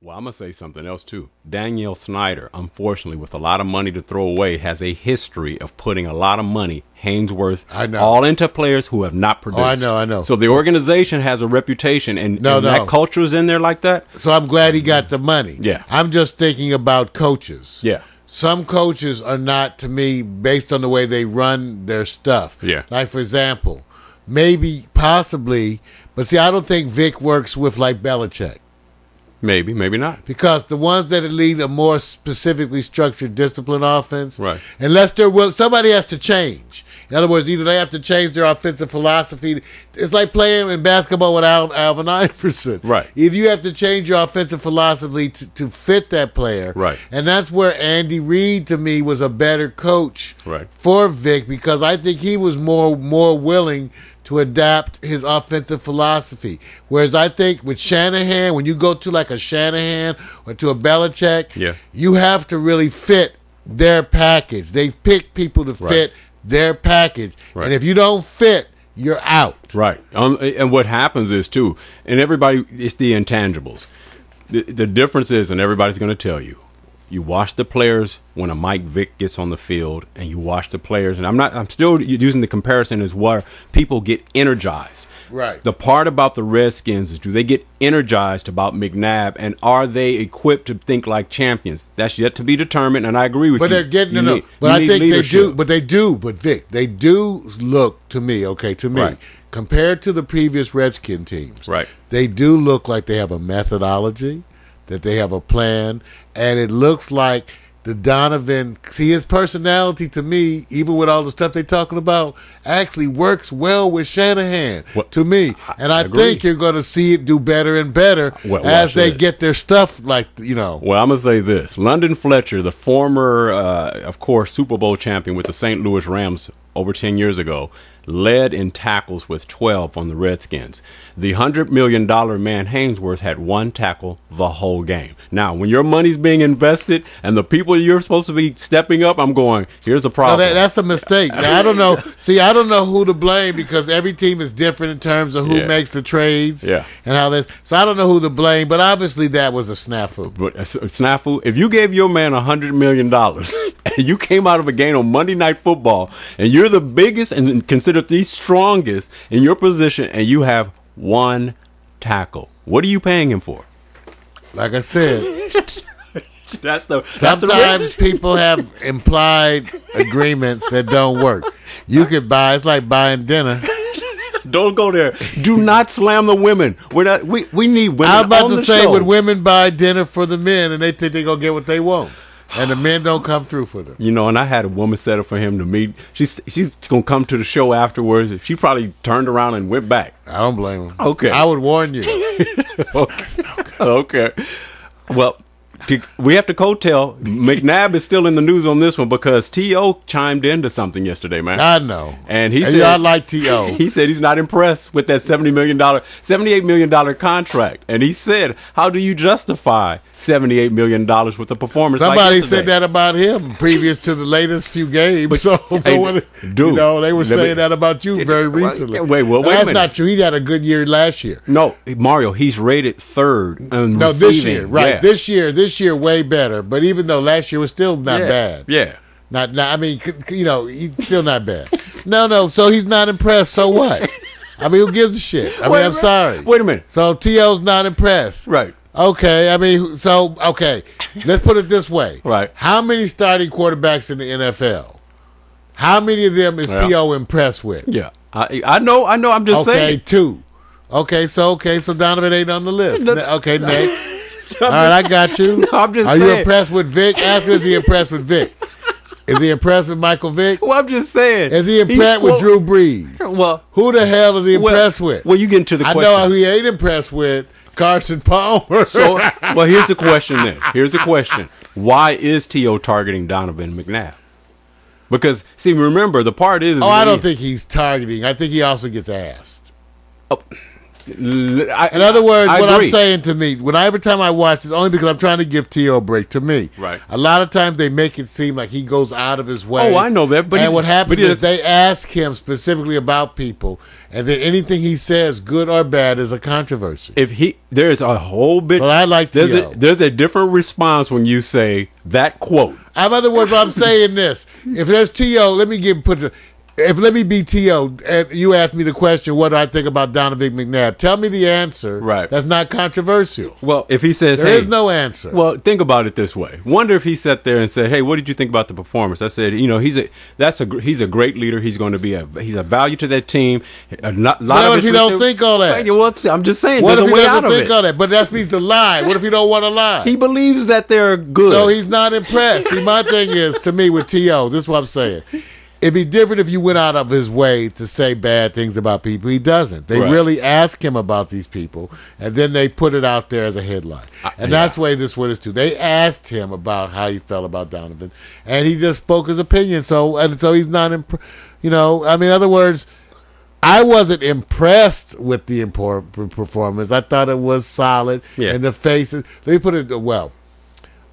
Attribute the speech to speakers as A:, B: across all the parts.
A: Well, I'm going to say something else, too. Danielle Snyder, unfortunately, with a lot of money to throw away, has a history of putting a lot of money, Hainsworth, all into players who have not produced.
B: I know.
A: So the organization has a reputation, and that culture is in there like that.
B: So I'm glad he got the money.
A: Yeah.
B: I'm just thinking about coaches.
A: Yeah.
B: Some coaches are not, to me, based on the way they run their stuff.
A: Yeah.
B: Like, for example, maybe, possibly, but see, I don't think Vic works with, like, Belichick.
A: Maybe, maybe not.
B: Because the ones that lead a more specifically structured discipline offense,
A: right?
B: Unless they're somebody has to change. In other words, either they have to change their offensive philosophy. It's like playing in basketball with Alvin Iverson.
A: Right.
B: Either you have to change your offensive philosophy to fit that player.
A: Right.
B: And that's where Andy Reid, to me, was a better coach for Vic, because I think he was more willing to adapt his offensive philosophy. Whereas I think with Shanahan, when you go to like a Shanahan or to a Belichick, you have to really fit their package. They pick people to fit their package. Right. And if you don't fit, you're out.
A: Right. And what happens is, too, and everybody, it's the intangibles. The difference is, and everybody's going to tell you, you watch the players when a Mike Vick gets on the field, and you watch the players, and I'm still using the comparison as where people get energized.
B: Right.
A: The part about the Redskins is, do they get energized about McNabb, and are they equipped to think like champions? That's yet to be determined, and I agree with you.
B: But they're getting enough. But I think leadership. But Vic, they do look to me, compared to the previous Redskin teams, they do look like they have a methodology, that they have a plan, and it looks like the Donovan, see, his personality, to me, even with all the stuff they're talking about, actually works well with Shanahan, to me. And I think you're going to see it do better and better as they get their stuff, like, Well,
A: I'm going to say this. London Fletcher, the former, of course, Super Bowl champion with the St. Louis Rams over 10 years ago, led in tackles with 12 on the Redskins. The $100 million man Hainsworth had 1 tackle the whole game. Now, when your money's being invested and the people you're supposed to be stepping up, I'm going, here's a problem.
B: No, that's a mistake. Now, I don't know. See, I don't know who to blame, because every team is different in terms of who makes the trades and how they. So I don't know who to blame, but obviously that was a snafu.
A: But a snafu. If you gave your man $100 million and you came out of a game on Monday Night Football and you're the biggest and considered the strongest in your position, and you have 1 tackle, what are you paying him for?
B: Like I said,
A: sometimes
B: people have implied agreements that don't work. You could buy, it's like buying dinner.
A: Don't go there. Do not slam the women. We need women.
B: I was about
A: on
B: to say,
A: show.
B: when women buy dinner for the men and they think they're going to get what they want, and the men don't come through for them.
A: And I had a woman set up for him to meet. She's going to come to the show afterwards. She probably turned around and went back.
B: I don't blame him.
A: Okay.
B: I would warn you.
A: Okay. Well, we have to coattail. McNabb is still in the news on this one because T.O. chimed into something yesterday, man.
B: I know.
A: And he said,
B: I like T.O.
A: He said he's not impressed with that $78 million contract. And he said, how do you justify $78 million with a performance
B: Somebody
A: like
B: said that about him previous to the latest few games. But, they were saying that about you very recently.
A: Wait a minute.
B: That's not true. He had a good year last year.
A: No, Mario, he's rated 3rd in
B: receiving. This year, right.
A: Yeah.
B: This year way better. But even though last year was still not bad.
A: Yeah.
B: I mean, he's still not bad. No, so he's not impressed. So what? I mean, who gives a shit? I'm sorry.
A: Wait a minute.
B: So T.O.'s not impressed.
A: Right.
B: Okay, let's put it this way.
A: Right.
B: How many starting quarterbacks in the NFL? How many of them is T.O. impressed with?
A: Yeah. I know, I'm just saying.
B: Okay, 2. Okay, so Donovan ain't on the list. Okay, next. All right, I got you.
A: No, I'm just
B: saying.
A: Are
B: you impressed with Vic? Ask him, is he impressed with Vic? Is he impressed with Michael Vick?
A: Well, I'm just saying.
B: Is he impressed with Drew Brees?
A: Well,
B: who the hell is he impressed with?
A: Well, you get into the question.
B: I know who he ain't impressed with. Carson Palmer.
A: So, well, here's the question then. Here's the question. Why is T.O. targeting Donovan McNabb? Because, see, remember, the part is...
B: I don't think he's targeting. I think he also gets asked.
A: Oh,
B: In other words, what I'm saying to me, every time I watch this, only because I'm trying to give T.O. a break, to me,
A: right.
B: A lot of times they make it seem like he goes out of his way.
A: Oh, I know that.
B: But what happens is they ask him specifically about people, and then anything he says, good or bad, is a controversy.
A: There's a whole bit.
B: But I like T.O.
A: There's a different response when you say that quote.
B: In other words, I'm saying this. If there's T.O., let me be T.O., and you ask me the question, what do I think about Donovan McNabb? Tell me the answer.
A: Right.
B: That's not controversial.
A: Well, if he says,
B: there is no answer.
A: Well, think about it this way. Wonder if he sat there and said, hey, what did you think about the performance? I said, he's a great leader. He's going to be he's a value to that team. What
B: if he don't think all that?
A: Well, I'm just saying,
B: what
A: there's
B: if
A: a
B: he
A: way out
B: doesn't
A: of
B: think
A: it.
B: all that? But that means to lie. What if he don't want to lie?
A: He believes that they're good.
B: So he's not impressed. See, my thing is, to me, with T.O., this is what I'm saying. It'd be different if you went out of his way to say bad things about people. He doesn't. They really ask him about these people, and then they put it out there as a headline. That's the way this one is too. They asked him about how he felt about Donovan, and he just spoke his opinion. So he's not, in other words, I wasn't impressed with the performance. I thought it was solid.
A: Yeah.
B: And the faces. Let me put it well.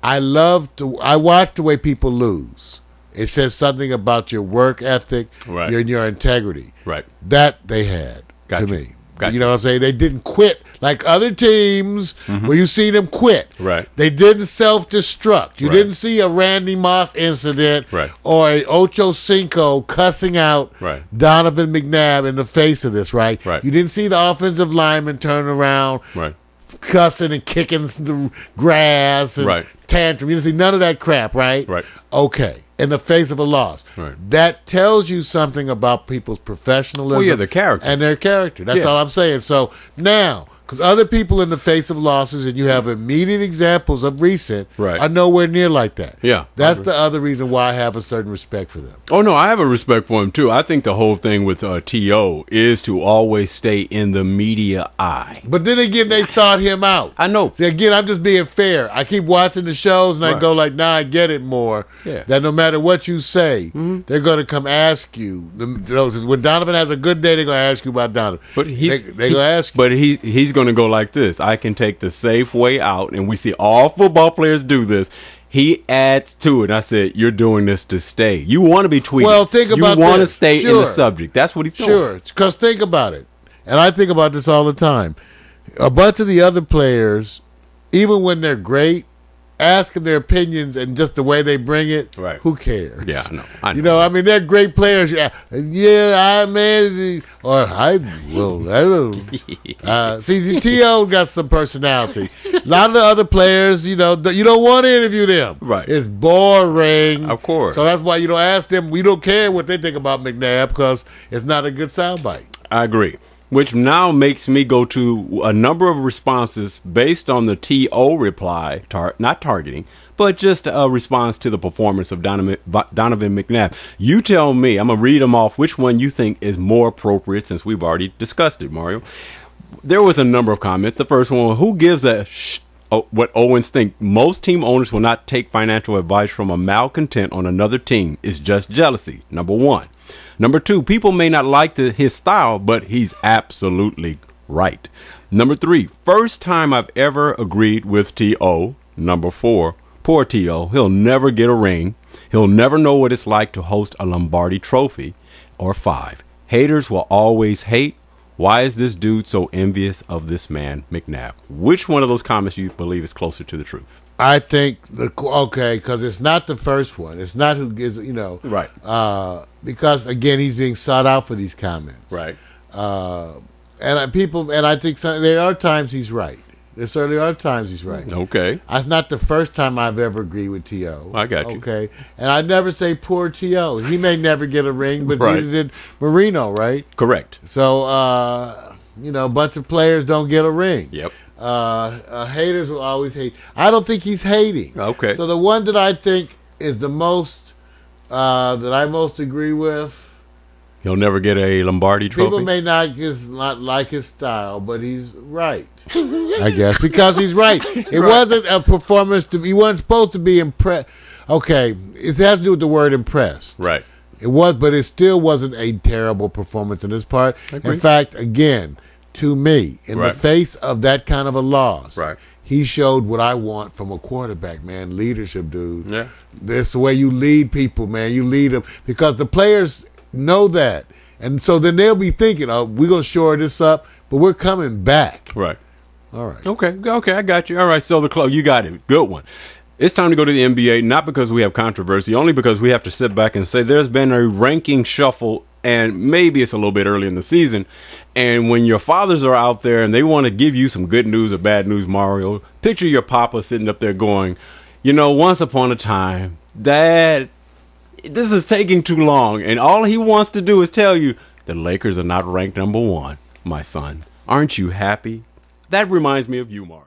B: I watch the way people lose. It says something about your work ethic, your integrity.
A: Right.
B: That they had to me. You know what I'm saying? They didn't quit like other teams where you see them quit.
A: Right.
B: They didn't self-destruct. You didn't see a Randy Moss incident or a Ocho Cinco cussing out Donovan McNabb in the face of this, right? You didn't see the offensive lineman turn around cussing and kicking the grass and tantrum. You didn't see none of that crap, right? Okay. In the face of a loss. That tells you something about people's professionalism.
A: The character.
B: And their character. That's all I'm saying. So now, because other people in the face of losses, and you have immediate examples of recent, are nowhere near like that.
A: Yeah.
B: That's the other reason why I have a certain respect for them.
A: Oh, no, I have a respect for him, too. I think the whole thing with T.O. is to always stay in the media eye.
B: But then again, they sought him out.
A: I know.
B: See, again, I'm just being fair. I keep watching the shows, and I go like, I get it more.
A: Yeah.
B: That no matter what you say, they're going to come ask you. When Donovan has a good day, they're going to ask you about Donovan.
A: But
B: they're going to ask you.
A: But he's going to go like this. I can take the safe way out, and we see all football players do this. He adds to it. I said, you're doing this to stay. You want to be tweeting.
B: Well, think about this.
A: You want to stay in the subject. That's what he's doing.
B: Sure, because think about it. And I think about this all the time. A bunch of the other players, even when they're great, asking their opinions and just the way they bring it, who cares?
A: Yeah, I know.
B: They're great players. I made, or I will. See, T.O. got some personality. A lot of the other players, you don't want to interview them.
A: Right.
B: It's boring.
A: Of course.
B: So that's why you don't ask them. We don't care what they think about McNabb because it's not a good soundbite.
A: I agree. Which now makes me go to a number of responses based on the T.O. reply, not targeting, but just a response to the performance of Donovan McNabb. You tell me, I'm going to read them off, which one you think is more appropriate since we've already discussed it, Mario. There was a number of comments. The first one, who gives what Owens think? Most team owners will not take financial advice from a malcontent on another team. It's just jealousy, number one. Number two, people may not like his style, but he's absolutely right. Number three, first time I've ever agreed with T.O. Number four, poor T.O. He'll never get a ring. He'll never know what it's like to host a Lombardi trophy. Or five, haters will always hate. Why is this dude so envious of this man, McNabb? Which one of those comments you believe is closer to the truth?
B: I think, because it's not the first one. It's not who gives,
A: Right.
B: Because, again, he's being sought out for these comments.
A: Right.
B: And I think there are times he's right. There certainly are times he's right.
A: Okay.
B: It's not the first time I've ever agreed with T.O.
A: I got you.
B: Okay. And I never say poor T.O. He may never get a ring, but neither did Marino, right?
A: Correct.
B: So, a bunch of players don't get a ring.
A: Yep.
B: Haters will always hate. I don't think he's hating.
A: Okay.
B: So the one that I think is the most, that I most agree with,
A: he'll never get a Lombardi trophy.
B: People may not like his style, but he's right. I guess because he's right. It wasn't a performance he wasn't supposed to be impressed. Okay, it has to do with the word impressed.
A: Right.
B: It was, but it still wasn't a terrible performance on his part. In fact, again, to me, in the face of that kind of a loss, he showed what I want from a quarterback, man. Leadership, dude.
A: Yeah.
B: That's the way you lead people, man. You lead them because the players know that. And so then they'll be thinking, oh, we're going to shore this up, but we're coming back.
A: Right.
B: All right.
A: Okay, I got you. All right, so the club, you got it. Good one. It's time to go to the NBA, not because we have controversy, only because we have to sit back and say there's been a ranking shuffle, and maybe it's a little bit early in the season. And when your fathers are out there and they want to give you some good news or bad news, Mario, picture your papa sitting up there going, once upon a time, Dad, this is taking too long. And all he wants to do is tell you, the Lakers are not ranked number 1, my son. Aren't you happy? That reminds me of you, Mario.